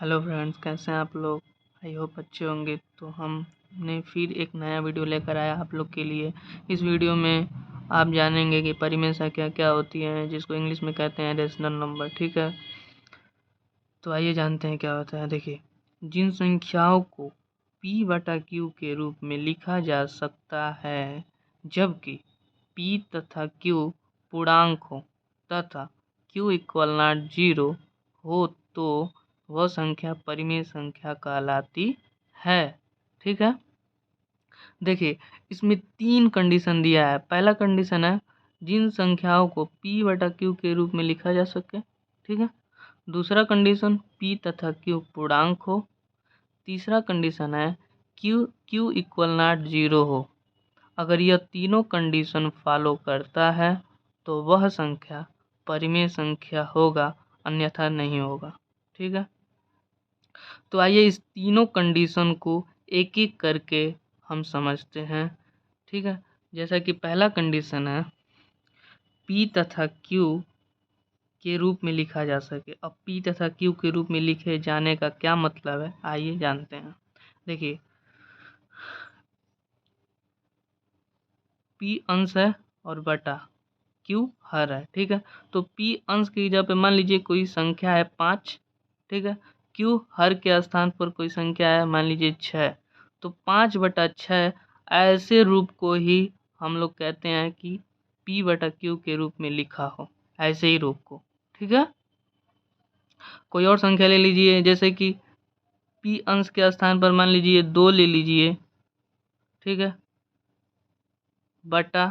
Hello friends, कैसे हैं आप लोग। आई होप अच्छे होंगे। तो हमने फिर एक नया वीडियो लेकर आया आप लोग के लिए। इस वीडियो में आप जानेंगे कि परिमेय संख्या क्या होती है, जिसको इंग्लिश में कहते हैं रेशनल नंबर। ठीक है, तो आइए जानते हैं क्या होता है। देखिए, जिन संख्याओं को p/q के रूप में लिखा जा सकता है, जबकि p तथा q पूर्णांक हो तथा q = 0 हो, तो वह संख्या परिमेय संख्या कहलाती है। ठीक है, देखिए इसमें 3 कंडीशन दिया है। पहला कंडीशन है जिन संख्याओं को p/q के रूप में लिखा जा सके। ठीक है, दूसरा कंडीशन p तथा q पूर्णांक हो। तीसरा कंडीशन है q = 0 हो। अगर यह तीनों कंडीशन फॉलो करता है तो वह संख्या परिमेय संख्या होगा, अन्यथा नहीं होगा। ठीक है, तो आइए इस तीनों कंडीशन को एक एक करके हम समझते हैं। ठीक है, जैसा कि पहला कंडीशन है p तथा q के रूप में लिखा जा सके। अब p तथा q के रूप में लिखे जाने का क्या मतलब है, आइए जानते हैं। देखिए, p अंश है और बटा q हर है। ठीक है, तो p अंश की जगह पे मान लीजिए कोई संख्या है 5। ठीक है, q हर के स्थान पर कोई संख्या है मान लीजिए 6। तो 5/6 ऐसे रूप को ही हम लोग कहते हैं कि p/q के रूप में लिखा हो, ऐसे ही रूप को। ठीक है, कोई और संख्या ले लीजिए, जैसे कि p अंश के स्थान पर मान लीजिए 2 ले लीजिए। ठीक है, बटा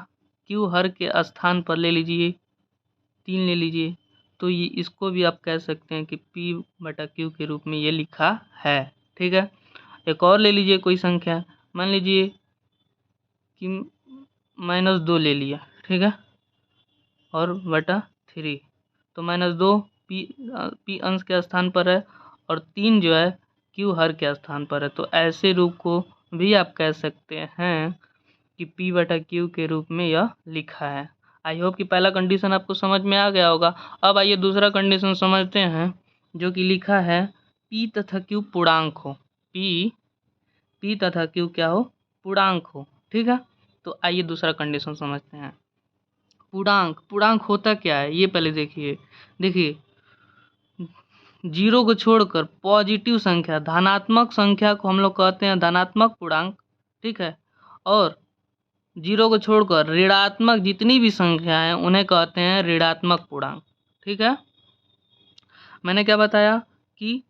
q हर के स्थान पर ले लीजिए 3 ले लीजिए। तो ये इसको भी आप कह सकते हैं कि p/q के रूप में ये लिखा है। ठीक है, एक और ले लीजिए कोई संख्या, मान लीजिए कि -2 ले लिया। ठीक है, और बटा 3। तो -2 p अंश के स्थान पर है और 3 जो है q हर के स्थान पर है। तो ऐसे रूप को भी आप कह सकते हैं कि p/q के रूप में यह लिखा है। आई होप कि पहला कंडीशन आपको समझ में आ गया होगा। अब आइए दूसरा कंडीशन समझते हैं, जो कि लिखा है p तथा q पूर्णांक हो। p तथा q क्या हो, पूर्णांक हो। ठीक है, तो आइए दूसरा कंडीशन समझते हैं। पूर्णांक होता क्या है ये पहले देखिए। देखिए, 0 को छोड़कर पॉजिटिव संख्या, धनात्मक संख्या को हम लोग कहते हैं धनात्मक पूर्णांक। ठीक है, और 0 को छोड़कर ऋणात्मक जितनी भी संख्या है उन्हें कहते हैं ऋणात्मक पूर्णांक। ठीक है, मैंने क्या बताया कि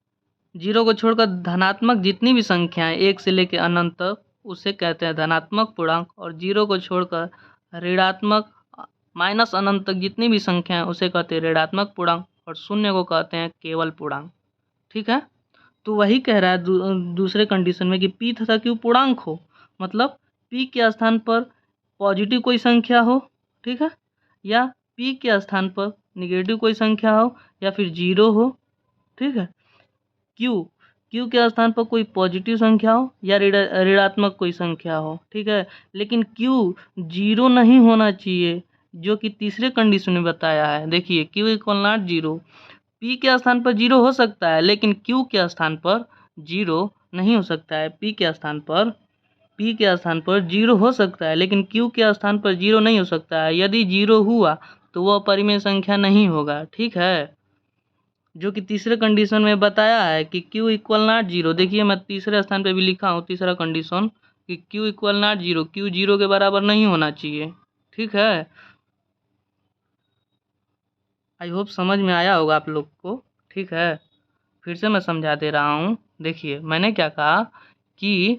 0 को छोड़कर धनात्मक जितनी भी संख्याएं 1 से लेकर अनंत तक उसे कहते हैं धनात्मक पूर्णांक, और 0 को छोड़कर ऋणात्मक माइनस अनंत तक जितनी भी संख्याएं उसे कहते हैं ऋणात्मक पूर्णांक, और 0 को कहते हैं केवल पूर्णांक। ठीक है, तो वही कह रहा है दूसरे कंडीशन में कि p तथा q पूर्णांक हो, मतलब p के स्थान पर पॉजिटिव कोई संख्या हो। ठीक है, या p के स्थान पर निगेटिव कोई संख्या हो, या फिर 0 हो। ठीक है, q के स्थान पर कोई पॉजिटिव संख्या हो या ऋणात्मक कोई संख्या हो। ठीक है, लेकिन q 0 नहीं होना चाहिए, जो कि तीसरे कंडीशन में बताया है। देखिए, q = 0। p के स्थान पर 0 हो सकता है, लेकिन q के स्थान पर 0 नहीं हो सकता है। p के स्थान पर 0 हो सकता है, लेकिन q के स्थान पर 0 नहीं हो सकता है। यदि 0 हुआ तो वह परिमेय संख्या नहीं होगा। ठीक है, जो कि तीसरे कंडीशन में बताया है कि q = 0। देखिए, मैं तीसरे स्थान पे भी लिखा हूँ तीसरा कंडीशन कि q = 0, q 0 के बराबर नहीं होना चाहिए। ठीक है, आई होप समझ में आया होगा आप लोग को। ठीक है, फिर से मैं समझा दे रहा हूँ। देखिए, मैंने क्या कहा कि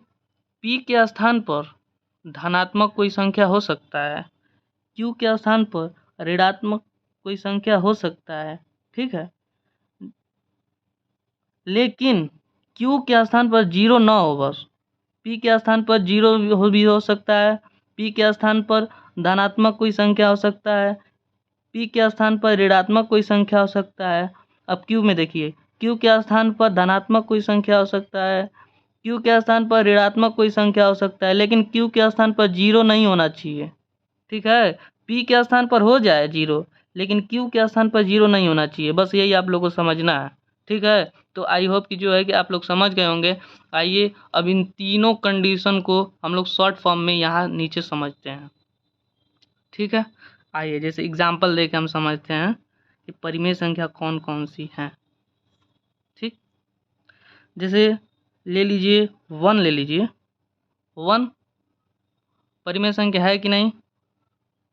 p के स्थान पर धनात्मक कोई संख्या हो सकता है, q के स्थान पर ऋणात्मक कोई संख्या हो सकता है। ठीक है, लेकिन q के स्थान पर 0 ना हो। बस p के स्थान पर 0 भी हो सकता है, p के स्थान पर धनात्मक कोई संख्या हो सकता है, p के स्थान पर ऋणात्मक कोई संख्या हो सकता है। अब q में देखिए, q के स्थान पर धनात्मक कोई संख्या हो सकता है, q के स्थान पर ऋणात्मक कोई संख्या हो सकता है, लेकिन q के स्थान पर 0 नहीं होना चाहिए। ठीक है, p के स्थान पर हो जाए 0, लेकिन q के स्थान पर 0 नहीं होना चाहिए। बस यही आप लोगों को समझना है। ठीक है। तो आई होप कि जो है कि आप लोग समझ गए होंगे। आइए अब इन तीनों कंडीशन को हम लोग शॉर्ट फॉर्म में यहाँ नीचे समझते हैं। ठीक है, आइए जैसे एग्जाम्पल देके हम समझते हैं कि परिमेय संख्या कौन कौन सी हैं। ठीक, जैसे ले लीजिए 1 ले लीजिए। 1 परिमेय संख्या है कि नहीं?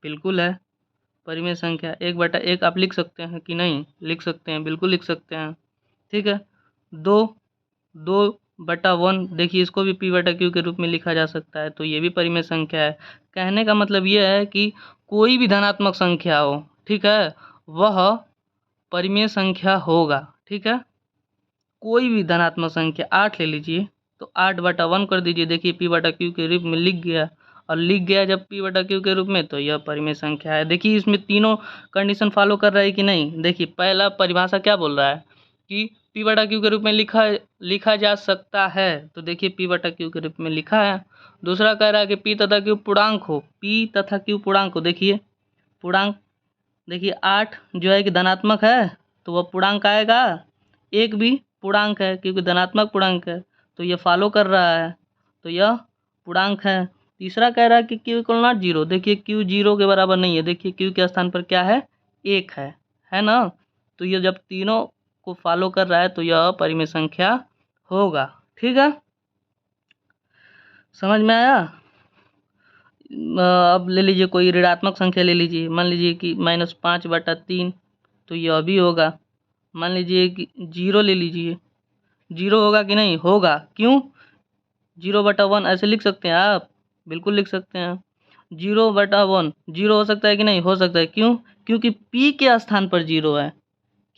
बिल्कुल है परिमेय संख्या। 1/1 आप लिख सकते हैं कि नहीं? लिख सकते हैं, बिल्कुल लिख सकते हैं। ठीक है, 2/1 देखिए, इसको भी p/q के रूप में लिखा जा सकता है, तो ये भी परिमेय संख्या है। कहने का मतलब ये है कि कोई भी धनात्मक संख्या हो, ठीक है, वह परिमेय संख्या होगा। ठीक है, कोई भी धनात्मक संख्या 8 ले लीजिए, तो 8/1 कर दीजिए, देखिए p/q के रूप में लिख गया, और लिख गया जब p/q के रूप में, तो यह परिमेय संख्या है। देखिए इसमें तीनों कंडीशन फॉलो कर रहा है कि नहीं? देखिए पहला परिभाषा क्या बोल रहा है कि p/q के रूप में लिखा जा सकता है, तो देखिए p/q के रूप में लिखा है। दूसरा कह रहा है कि p तथा q पूर्णांक हो, p तथा q पूर्णांक हो। देखिए पूर्णांक, देखिए 8 जो है कि धनात्मक है, तो वह पूर्णांक आएगा। 1 भी पूर्णांक है क्योंकि धनात्मक पूर्णांक है, तो यह फॉलो कर रहा है, तो यह पूर्णांक है। तीसरा कह रहा है कि q इक्वल नॉट 0, देखिए q 0 के बराबर नहीं है, देखिए q के स्थान पर क्या है? 1 है ना? तो ये जब तीनों को फॉलो कर रहा है तो यह परिमेय संख्या होगा। ठीक है, समझ में आया? अब ले लीजिए कोई ऋणात्मक संख्या ले लीजिए, मान लीजिए कि -5/3, तो यह भी होगा। मान लीजिए कि 0 ले लीजिए, 0 होगा कि नहीं? होगा। क्यों? 0/1 ऐसे लिख सकते हैं आप, बिल्कुल लिख सकते हैं। 0/1 0 हो सकता है कि नहीं? हो सकता है। क्यों? क्योंकि p के स्थान पर 0 है,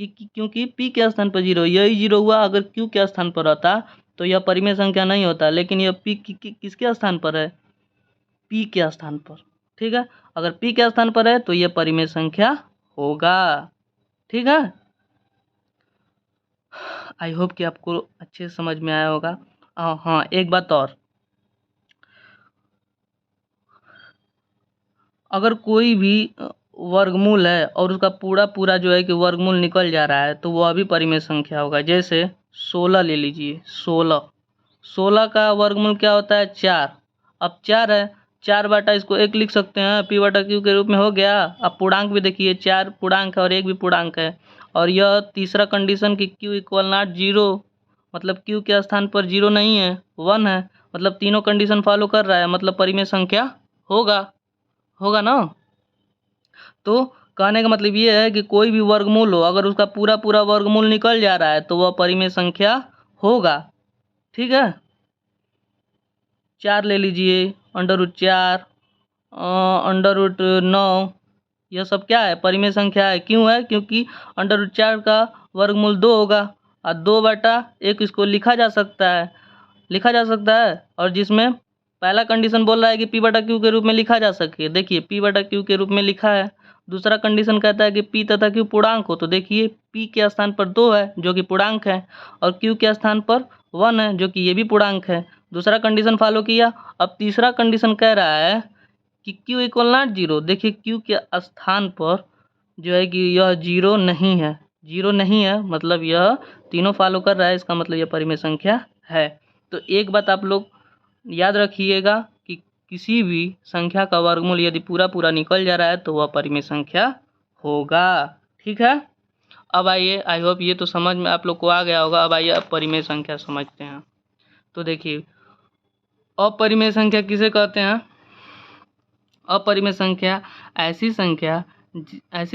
क्योंकि p के स्थान पर 0, यही 0 हुआ। अगर q के स्थान पर होता तो यह परिमेय संख्या नहीं होता, लेकिन यह p किसके स्थान पर है? p के स्थान पर। ठीक है, अगर p के स्थान पर है तो यह परिमेय संख्या होगा। ठीक है, आई होप कि आपको अच्छे से समझ में आया होगा। हाँ, एक बात और, अगर कोई भी वर्गमूल है और उसका पूरा जो है कि वर्गमूल निकल जा रहा है, तो वह भी परिमेय संख्या होगा। जैसे 16 ले लीजिए, 16 का वर्गमूल क्या होता है? 4। अब 4 है, 4 इसको 1 लिख सकते हैं, p/q के रूप में हो गया। अब पूर्णांक भी देखिए, 4 पूर्णांक है और 1 भी पूर्णांक है। और यह तीसरा कंडीशन कि q इक्वल नॉट 0, मतलब q के स्थान पर 0 नहीं है, 1 है, मतलब तीनों कंडीशन फॉलो कर रहा है, मतलब परिमेय संख्या होगा ना? तो कहने का मतलब ये है कि कोई भी वर्गमूल हो, अगर उसका पूरा वर्गमूल निकल जा रहा है तो वह परिमेय संख्या होगा। ठीक है, 4 ले लीजिए, √4, √9, यह सब क्या है? परिमेय संख्या है। क्यों है? क्योंकि √4 का वर्गमूल 2 होगा, और 2/1 इसको लिखा जा सकता है, और जिसमें पहला कंडीशन बोल रहा है कि p/q के रूप में लिखा जा सके, देखिए p/q के रूप में लिखा है। दूसरा कंडीशन कहता है कि p तथा q पूर्णांक हो, तो देखिए p के स्थान पर 2 है जो कि पूर्णांक है, और q के स्थान पर 1 है जो कि ये भी पूर्णांक है। दूसरा कंडीशन फॉलो किया। अब तीसरा कंडीशन कह रहा है कि q इक्वल नॉट 0, देखिए q के स्थान पर जो है कि यह 0 नहीं है, 0 नहीं है, मतलब यह तीनों फॉलो कर रहा है, इसका मतलब यह परिमेय संख्या है। तो एक बात आप लोग याद रखिएगा कि किसी भी संख्या का वर्गमूल यदि पूरा निकल जा रहा है तो वह परिमेय संख्या होगा। ठीक है, अब आइए, आई होप ये तो समझ में आप लोग को आ गया होगा। अब आइए अब परिमेय संख्या समझते हैं। तो देखिए अपरिमेय संख्या किसे कहते हैं? अपरिमेय संख्या ऐसी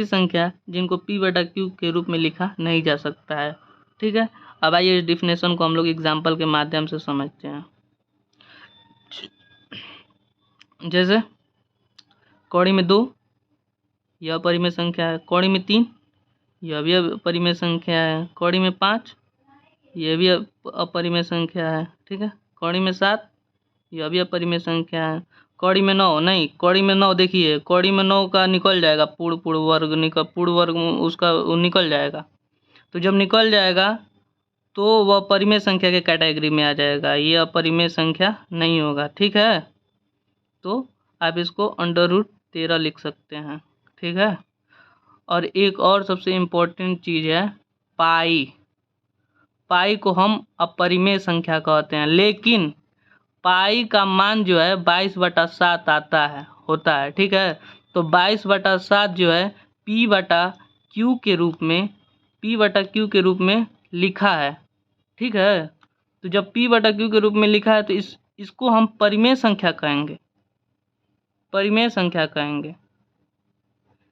संख्या जिनको p/q के रूप में लिखा नहीं जा सकता है। ठीक है, अब आइए इस डिफिनेशन को हम लोग एग्जाम्पल के माध्यम से समझते हैं। जैसे कौड़ी में 2, यह परिमेय संख्या है। कौड़ी में 3, यह भी अपरिमेय संख्या है। कौड़ी में 5, यह भी अपरिमेय संख्या है। ठीक है, कौड़ी में 7, यह भी अपरिमेय संख्या है। कौड़ी में 9 नहीं, कौड़ी में 9 देखिए, कौड़ी में 9 का निकल जाएगा, पूर्ण वर्ग उसका निकल जाएगा। तो जब निकल जाएगा तो वह परिमेय संख्या के कैटेगरी में आ जाएगा, ये अपरिमेय संख्या नहीं होगा। ठीक है, तो आप इसको √13 लिख सकते हैं। ठीक है, और एक और सबसे इम्पोर्टेंट चीज़ है पाई। पाई को हम अपरिमेय संख्या कहते हैं। लेकिन पाई का मान जो है 22/7 आता है होता है, ठीक है। तो 22/7 जो है P/Q के रूप में लिखा है, ठीक है। तो जब P/Q के रूप में लिखा है तो इसको हम परिमेय संख्या कहेंगे।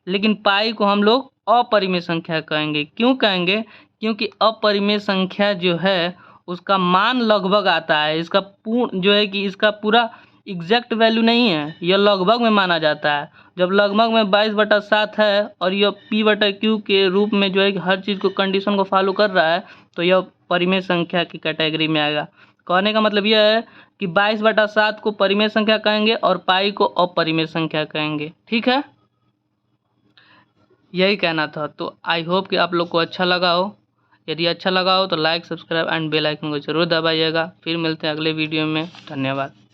लेकिन पाई को हम लोग अपरिमेय संख्या कहेंगे। क्यों कहेंगे? क्योंकि अपरिमेय संख्या जो है उसका मान लगभग आता है, इसका पूर्ण जो है कि इसका पूरा एग्जैक्ट वैल्यू नहीं है, यह लगभग में माना जाता है। जब लगभग में 22/7 है और यह P/Q के रूप में जो है कि हर चीज़ को कंडीशन को फॉलो कर रहा है, तो यह परिमेय संख्या की कैटेगरी में आएगा। कहने का मतलब यह है कि 22/7 को परिमेय संख्या कहेंगे और पाई को अपरिमेय संख्या कहेंगे, ठीक है। यही कहना था। तो आई होप कि आप लोग को अच्छा लगा हो। यदि अच्छा लगा हो तो like, subscribe and bell icon को जरूर दबाइएगा। फिर मिलते हैं अगले वीडियो में। धन्यवाद।